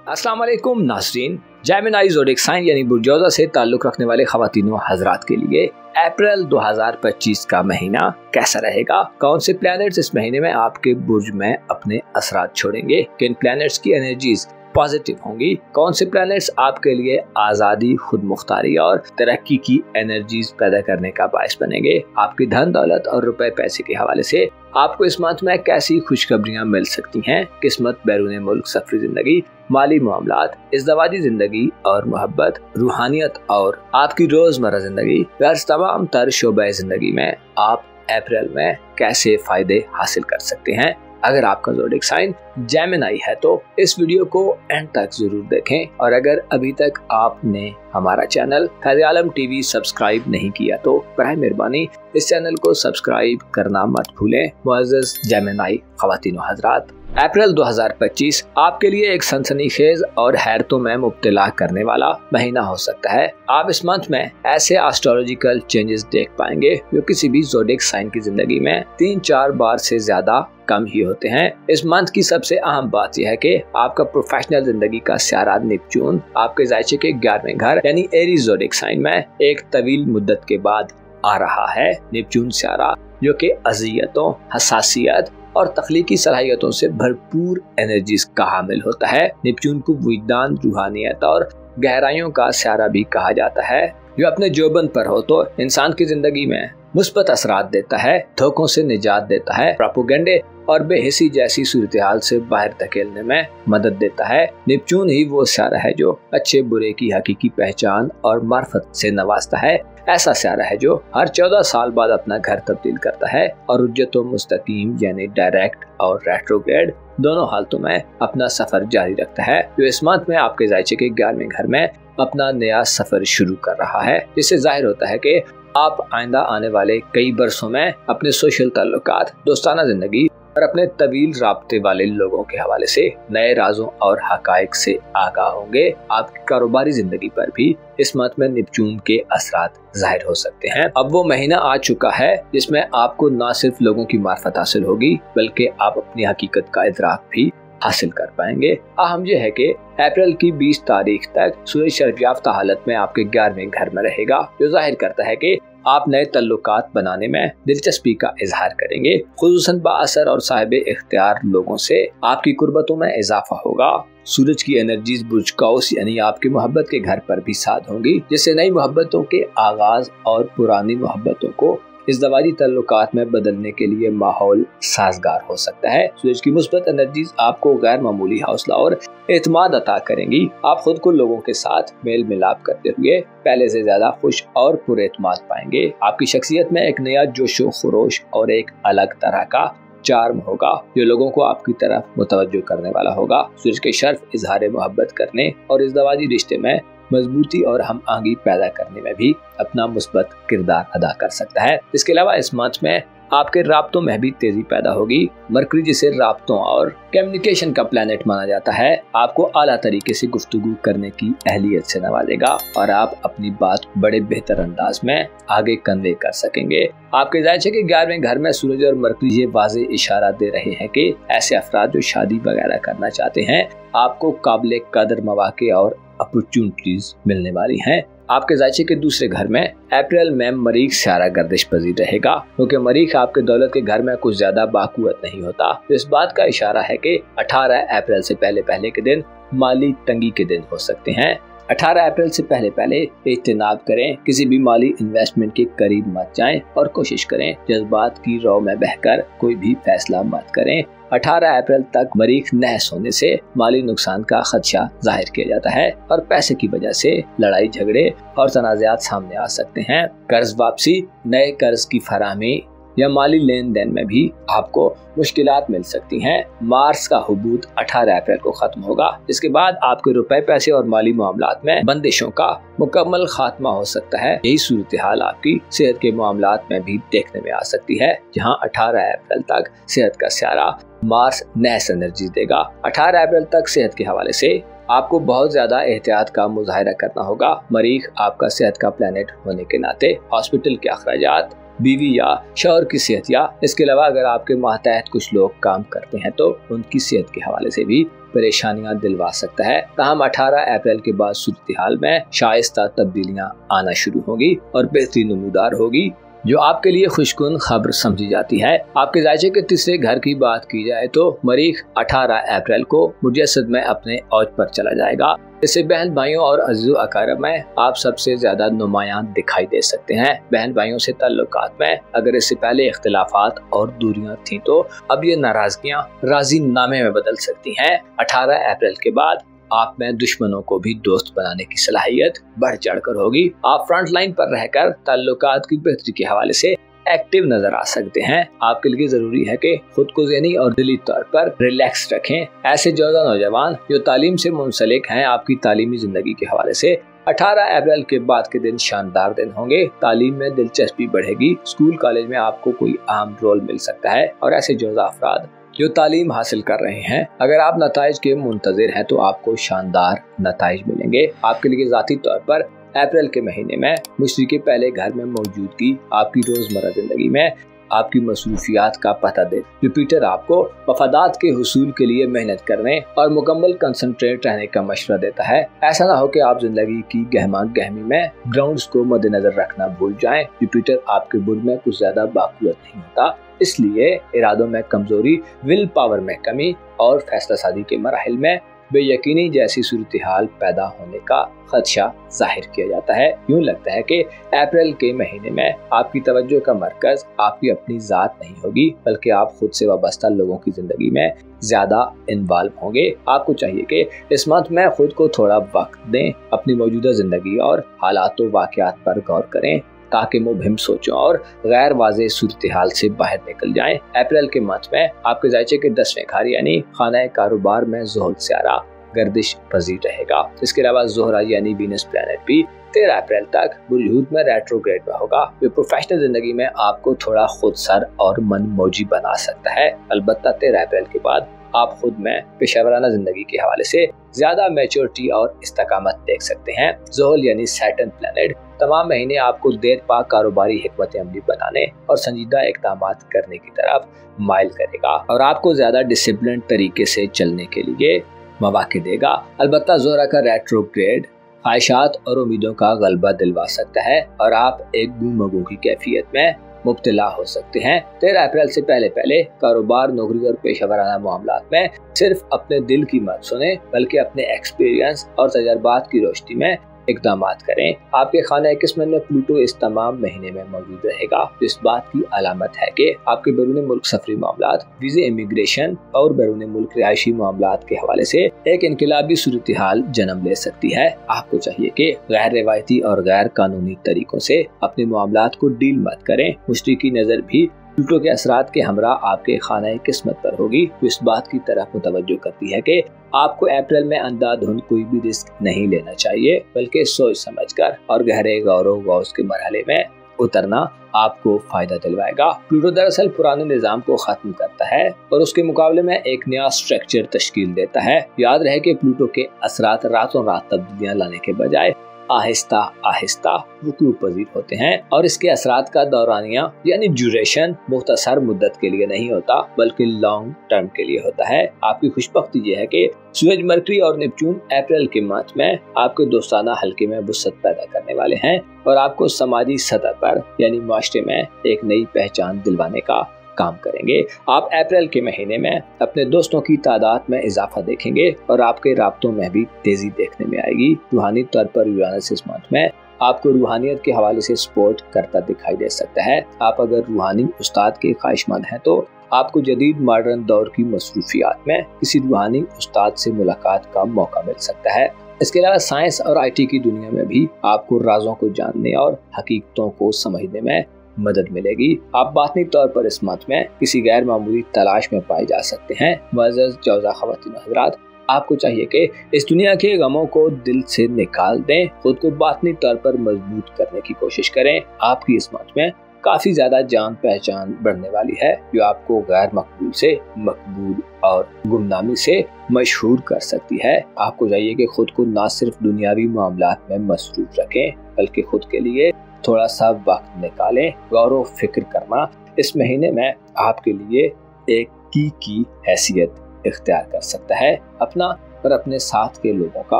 अस्सलाम वालेकुम नाज़रीन। जेमिनी ज़ोडिएक साइन यानी बुर्जोज़ा से ताल्लुक़ रखने वाले ख़वातीन व हज़रात के लिए अप्रैल 2025 का महीना कैसा रहेगा, कौन से प्लैनेट्स इस महीने में आपके बुर्ज में अपने असरात छोड़ेंगे, किन प्लैनेट्स की एनर्जीज पॉजिटिव होंगी, कौन से प्लैनेट्स आपके लिए आज़ादी, खुद मुख्तारी और तरक्की की एनर्जीज पैदा करने का बायस बनेंगे। आपकी धन दौलत और रुपए पैसे के हवाले से आपको इस मंथ में कैसी खुशखबरियां मिल सकती हैं। किस्मत, बैरून मुल्क सफरी जिंदगी, माली मामलात, इज़्दवाजी जिंदगी और मोहब्बत, रूहानियत और आपकी रोजमर्रा जिंदगी, तमाम तर शोबे जिंदगी में आप अप्रैल में कैसे फायदे हासिल कर सकते हैं। अगर आपका ज़ोडिएक साइन जेमिनी है तो इस वीडियो को एंड तक जरूर देखें, और अगर अभी तक आपने हमारा चैनल फैज़ आलम टीवी सब्सक्राइब नहीं किया तो बराए मेहरबानी इस चैनल को सब्सक्राइब करना मत भूलें। मुअज़्ज़ज़ जेमिनी ख़वातीन व हज़रात, अप्रैल 2025 आपके लिए एक सनसनीखेज और हैरतों में मुब्तला करने वाला महीना हो सकता है। आप इस मंथ में ऐसे एस्ट्रोलॉजिकल चेंजेस देख पाएंगे जो किसी भी ज़ोडिएक साइन की जिंदगी में 3-4 बार से ज्यादा कम ही होते हैं। इस मंथ की सबसे अहम बात यह है कि आपका प्रोफेशनल जिंदगी का सियारा नेपच्यून आपके ज़ायचे के 11वें घर यानी एरीज़ ज़ोडिएक साइन में एक तवील मुद्दत के बाद आ रहा है। नेपच्यून सियारा जो कि अज़ियतों, हसासियत और तख्लीकी सलाहियतों से भरपूर एनर्जीज का हामिल होता है। नेपच्यून को विजदान, रूहानियत और गहराइयों का सियारा भी कहा जाता है, जो अपने जोबन पर हो तो इंसान की जिंदगी में मुस्बत असरात देता है, धोखों से निजात देता है, प्रोपेगेंडे और बेहिसी जैसी सूरत-ए-हाल से बाहर धकेलने में मदद देता है। नेपच्यून ही वो सियारा है जो अच्छे बुरे की हकीकी पहचान और मार्फत से नवाजता है। ऐसा सियारा है जो हर 14 साल बाद अपना घर तब्दील करता है और रुज्जत व मुस्तकीम यानी डायरेक्ट और रेट्रोग्रेड दोनों हालतों में अपना सफर जारी रखता है, जो इस मंथ में आपके ज़ायचे के 11वें घर में अपना नया सफर शुरू कर रहा है। जिससे जाहिर होता है कि आप आइंदा आने वाले कई बरसों में अपने सोशल ताल्लुकात, दोस्ताना जिंदगी और अपने तवील राब्ते वाले लोगों के हवाले से नए राजों और हकायक से आगाह होंगे। आपकी कारोबारी जिंदगी पर भी इस मंथ में नेपच्यून के असरात जाहिर हो सकते हैं। अब वो महीना आ चुका है जिसमें आपको न सिर्फ लोगों की मार्फत हासिल होगी बल्कि आप अपनी हकीकत का इदराक भी हासिल कर पाएंगे। अहम यह है कि अप्रैल की 20 तारीख तक सूरज शर्फयाफ्ता हालत में आपके 11वें घर में रहेगा, जो जाहिर करता है कि आप नए तल्लुकात बनाने में दिलचस्पी का इजहार करेंगे। खुसूसन बाअसर और साहिब इख्तियार लोगों से आपकी कुर्बतों में इजाफा होगा। सूरज की एनर्जीज बुर्ज कौस यानी आपकी मोहब्बत के घर पर भी साथ होंगी, जिससे नई मोहब्बतों के आगाज और पुरानी मोहब्बतों को इज़्दवाजी तल्लुकात में बदलने के लिए माहौल साजगार हो सकता है। सूरज की मुस्बत एनर्जीज आपको गैर मामूली हौसला और एतमाद अता करेंगी। आप खुद को लोगों के साथ मेल मिलाप करते हुए पहले से ज्यादा खुश और पुरएतमाद पाएंगे। आपकी शख्सियत में एक नया जोशो खरोश और एक अलग तरह का चार्म होगा जो लोगों को आपकी तरफ मुतवज्जो करने वाला होगा। सूरज के शर्फ इजहार मोहब्बत करने और इज़्दवाजी रिश्ते में मजबूती और हम आंगी पैदा करने में भी अपना मुस्बत किरदार अदा कर सकता है। इसके अलावा इस मंथ में आपके राब्तों में भी तेजी पैदा होगी। मरकरी, जिसे राब्तों और कम्युनिकेशन का प्लैनेट माना जाता है, आपको आला तरीके से गुफ्तगू करने की अहलियत से नवाजेगा और आप अपनी बात बड़े बेहतर अंदाज में आगे कन्वे कर सकेंगे। आपके ज़ायचे के 11वें घर में सूरज और मरकरी ये वाज़े इशारा दे रहे हैं कि ऐसे अफराद जो शादी वगैरह करना चाहते हैं, आपको काबिल कदर मौके और अपॉर्चुनिटीज मिलने वाली हैं। आपके ज़ायचे के दूसरे घर में अप्रैल में मरीख सियारा गर्दिश पजीर रहेगा, क्योंकि मरीख आपके दौलत के घर में कुछ ज्यादा बाकुवत नहीं होता। तो इस बात का इशारा है कि 18 अप्रैल से पहले के दिन माली तंगी के दिन हो सकते हैं। 18 अप्रैल से पहले इज्तनाब करें, किसी भी माली इन्वेस्टमेंट के करीब मत जाएं और कोशिश करें जज्बात की रौ में बहकर कोई भी फैसला मत करें। 18 अप्रैल तक मरीख नहस होने से माली नुकसान का खदशा जाहिर किया जाता है और पैसे की वजह से लड़ाई झगड़े और तनाज़ात सामने आ सकते हैं। कर्ज वापसी, नए कर्ज की फराहमी या माली लेन देन में भी आपको मुश्किलात मिल सकती हैं। मार्स का हुबूत 18 अप्रैल को खत्म होगा। इसके बाद आपके रुपए पैसे और माली मामलात में बंदिशों का मुकम्मल खात्मा हो सकता है। यही सूरत हाल आपकी सेहत के मामलात में भी देखने में आ सकती है, जहां 18 अप्रैल तक सेहत का सियारा मार्स नहस एनर्जी देगा। 18 अप्रैल तक सेहत के हवाले से आपको बहुत ज्यादा एहतियात का मुजाहिरा करना होगा। मरीख आपका सेहत का प्लैनेट होने के नाते हॉस्पिटल के अखराजात, बीवी या शौहर की सेहत, या इसके अलावा अगर आपके मातहत कुछ लोग काम करते हैं तो उनकी सेहत के हवाले से भी परेशानियां दिलवा सकता है। ताहम 18 अप्रैल के बाद सूरत-ए-हाल में शाइस्ता तब्दीलियां आना शुरू होगी और बेहतरी नमूदार होगी, जो आपके लिए खुशकुन खबर समझी जाती है। आपके जायचे के तीसरे घर की बात की जाए तो मरीख 18 अप्रैल को मुजस्सद में अपने औज पर चला जाएगा। इससे बहन भाइयों और अजीज़ो अकारब में आप सबसे ज्यादा नुमायां दिखाई दे सकते हैं। बहन भाइयों से ताल्लुकात में अगर इससे पहले इख्तिलाफात और दूरियां थी तो अब ये नाराजगियां राजी नामे में बदल सकती हैं। 18 अप्रैल के बाद आप में दुश्मनों को भी दोस्त बनाने की सलाहियत बढ़ चढ़कर होगी। आप फ्रंट लाइन पर रहकर ताल्लुकात की बेहतरी के हवाले से एक्टिव नजर आ सकते हैं। आपके लिए जरूरी है कि खुद को ज़हनी और दिली तौर पर रिलैक्स रखें। ऐसे जौजा नौजवान जो तालीम से मुंसलिक हैं, आपकी तालीमी जिंदगी के हवाले से 18 अप्रैल के बाद के दिन शानदार दिन होंगे। तालीम में दिलचस्पी बढ़ेगी। स्कूल कॉलेज में आपको कोई अहम रोल मिल सकता है और ऐसे जौजा अफराद जो तालीम हासिल कर रहे हैं, अगर आप नताइज के मुंतज़िर हैं तो आपको शानदार नताइज मिलेंगे। आपके लिए ज़ाती तौर पर अप्रैल के महीने में मुश्तरी के पहले घर में मौजूदगी आपकी रोजमर्रा जिंदगी में आपकी मसरूफियात का पता दे। जुपिटर आपको मफादात के हुसूल के लिए मेहनत करने और मुकम्मल कंसंट्रेट रहने का मशवरा देता है। ऐसा ना हो कि आप जिंदगी की गहमा गहमी में ग्राउंड्स को मद्देनजर रखना भूल जाएं। जुपिटर आपके बुल में कुछ ज्यादा बाकुवत नहीं होता, इसलिए इरादों में कमजोरी, विल पावर में कमी और फैसला साजी के मराहिल में बेयकीनी जैसी सूरत हाल पैदा होने का खदशा जाहिर किया जाता है। यूं लगता है कि अप्रैल के महीने में आपकी तवज्जो का मरकज आपकी अपनी जात नहीं होगी, बल्कि आप खुद से वाबस्ता लोगों की जिंदगी में ज्यादा इन्वॉल्व होंगे। आपको चाहिए कि इस मंथ में खुद को थोड़ा वक्त दें, अपनी मौजूदा जिंदगी और हालात व वाक़यात पर गौर करें ताकि मुबहिम सोचों और गैर वाज़ेह सूरत हाल से बाहर निकल जाएं। अप्रैल के मंथ में आपके जायचे के 10वें घर यानी खाना कारोबार में ज़ोहल सियारा गर्दिश पजीर रहेगा। इसके अलावा ज़ोहरा यानी वीनस प्लैनेट भी 13 अप्रैल तक बुलहूद में रेट्रोग्रेड में होगा, जो प्रोफेशनल जिंदगी में आपको थोड़ा खुद सर और मन मौजी बना सकता है। अलबत्ता 13 अप्रैल के बाद आप खुद में पेशेवराना जिंदगी के हवाले से ज्यादा मैच्योरिटी और इस्तकामत देख सकते हैं। ज़ोहल यानी सैटर्न प्लैनेट तमाम महीने आपको देर पा कारोबारी हिकमत अमली बनाने और संजीदा इक़दामात करने की तरफ माइल करेगा और आपको ज्यादा डिसिप्लिन तरीके से चलने के लिए मौके देगा। अलबत्ता ज़ोहरा का रेट्रोग्रेड ख्वाहिशात और उम्मीदों का गलबा दिलवा सकता है और आप एक गुमगू की कैफियत में मुब्तला हो सकते हैं। 13 अप्रैल से पहले कारोबार, नौकरी और पेशेवराना मामलात में सिर्फ अपने दिल की मत सुने, बल्कि अपने एक्सपीरियंस और तजर्बात की रोशनी में इक़दामात करें। आपके खाने किस्मत में प्लूटो इस तमाम महीने में मौजूद रहेगा, इस बात की अलामत है कि आपके बैरून मुल्क सफरी मामलात, वीज़े, इमिग्रेशन और बैरून मुल्क रिहायशी मामलात के हवाले से एक इनकलाबी सूरत हाल जन्म ले सकती है। आपको चाहिए कि गैर रिवायती और गैर कानूनी तरीकों से अपने मामलात को डील मत करें। मुश्तरी की नज़र भी प्लूटो के असरात के हमरा आपके खाने किस्मत पर होगी, जो इस बात की तरफ मुतवज्जो करती है कि आपको अप्रैल में अंधाधुंध कोई भी रिस्क नहीं लेना चाहिए, बल्कि सोच समझकर और गहरे गौर के मरहले में उतरना आपको फायदा दिलवाएगा। प्लूटो दरअसल पुराने निजाम को खत्म करता है और उसके मुकाबले में एक नया स्ट्रक्चर तश्कील देता है। याद रहे कि प्लूटो के असरात रातों रात तब्दीलियां लाने के बजाय आहिस्ता आहिस्ता वुकूअ पजीर होते हैं और इसके असरात का दौरानिया यानी ड्यूरेशन मुख्तसर मुद्दत के लिए नहीं होता, बल्कि लॉन्ग टर्म के लिए होता है। आपकी खुशबख्ती ये है कि सूरज, मरकरी और नेपच्यून अप्रैल के मंथ में आपके दोस्ताना हल्के में वुसअत पैदा करने वाले हैं और आपको समाजी सतह पर यानी माशरे में एक नई पहचान दिलवाने का काम करेंगे। आप अप्रैल के महीने में अपने दोस्तों की तादाद में इजाफा देखेंगे और आपके राब्तों में भी तेजी देखने में आएगी। रूहानी तौर पर यूरानस इस मंथ में आपको रूहानियत के हवाले से सपोर्ट करता दिखाई दे सकता है। आप अगर रूहानी उस्ताद के ख्वाहिशमंद हैं तो आपको जदीद मॉडर्न दौर की मसरूफियात में किसी रूहानी उस्ताद से मुलाकात का मौका मिल सकता है। इसके अलावा साइंस और IT की दुनिया में भी आपको राजों को जानने और हकीकतों को समझने में मदद मिलेगी। आप बातनी तौर पर इस मंथ में किसी गैर मामूली तलाश में पाए जा सकते हैं। मुअज़्ज़ज़ जौज़ा ख़वातीन हज़रात, आपको चाहिए कि इस दुनिया के गमों को दिल से निकाल दें, खुद को बातनी तौर पर मजबूत करने की कोशिश करें। आपकी इस मंथ में काफी ज्यादा जान पहचान बढ़ने वाली है, जो आपको गैर मकबूल से मकबूल और गुमनामी से मशहूर कर सकती है। आपको चाहिए कि खुद को न सिर्फ दुनियावी मामलात में मसरूफ रखें, बल्कि खुद के लिए थोड़ा सा वक्त निकालें। गौर व फिक्र करना इस महीने में आपके लिए एक की हैसियत इख्तियार कर सकता है। अपना और अपने साथ के लोगों का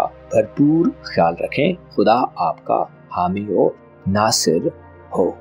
भरपूर ख्याल रखें। खुदा आपका हामी व नासिर हो।